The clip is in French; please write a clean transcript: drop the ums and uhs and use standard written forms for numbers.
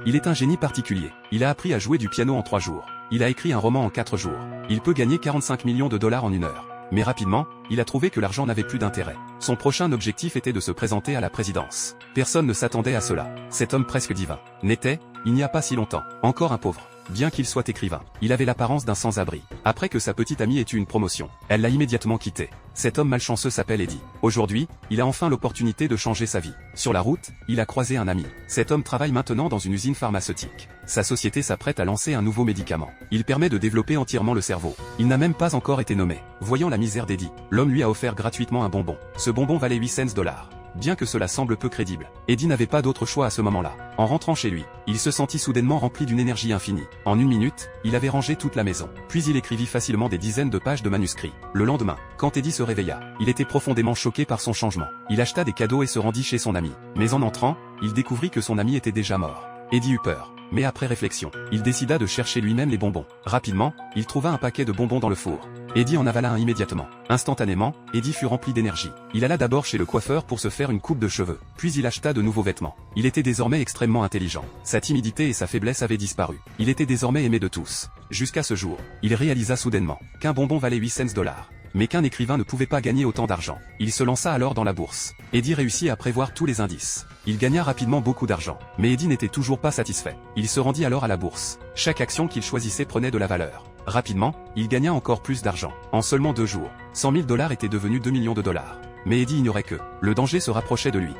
Il est un génie particulier. Il a appris à jouer du piano en 3 jours. Il a écrit un roman en 4 jours. Il peut gagner 45 millions de dollars en 1 heure. Mais rapidement, il a trouvé que l'argent n'avait plus d'intérêt. Son prochain objectif était de se présenter à la présidence. Personne ne s'attendait à cela. Cet homme presque divin n'était, il n'y a pas si longtemps, encore un pauvre. Bien qu'il soit écrivain, il avait l'apparence d'un sans-abri. Après que sa petite amie ait eu une promotion, elle l'a immédiatement quitté. Cet homme malchanceux s'appelle Eddie. Aujourd'hui, il a enfin l'opportunité de changer sa vie. Sur la route, il a croisé un ami. Cet homme travaille maintenant dans une usine pharmaceutique. Sa société s'apprête à lancer un nouveau médicament. Il permet de développer entièrement le cerveau. Il n'a même pas encore été nommé. Voyant la misère d'Eddie, l'homme lui a offert gratuitement un bonbon. Ce bonbon valait 8 cents dollars. Bien que cela semble peu crédible, Eddie n'avait pas d'autre choix à ce moment-là. En rentrant chez lui, il se sentit soudainement rempli d'une énergie infinie. En 1 minute, il avait rangé toute la maison. Puis il écrivit facilement des dizaines de pages de manuscrits. Le lendemain, quand Eddie se réveilla, il était profondément choqué par son changement. Il acheta des cadeaux et se rendit chez son ami. Mais en entrant, il découvrit que son ami était déjà mort. Eddie eut peur. Mais après réflexion, il décida de chercher lui-même les bonbons. Rapidement, il trouva un paquet de bonbons dans le four. Eddie en avala un immédiatement. Instantanément, Eddie fut rempli d'énergie. Il alla d'abord chez le coiffeur pour se faire une coupe de cheveux. Puis il acheta de nouveaux vêtements. Il était désormais extrêmement intelligent. Sa timidité et sa faiblesse avaient disparu. Il était désormais aimé de tous. Jusqu'à ce jour, il réalisa soudainement qu'un bonbon valait 8 cents dollars. Mais qu'un écrivain ne pouvait pas gagner autant d'argent. Il se lança alors dans la bourse. Eddie réussit à prévoir tous les indices. Il gagna rapidement beaucoup d'argent. Mais Eddie n'était toujours pas satisfait. Il se rendit alors à la bourse. Chaque action qu'il choisissait prenait de la valeur. Rapidement, il gagna encore plus d'argent. En seulement 2 jours, 100 000 dollars étaient devenus 2 millions de dollars. Mais Eddie ignorait que le danger se rapprochait de lui.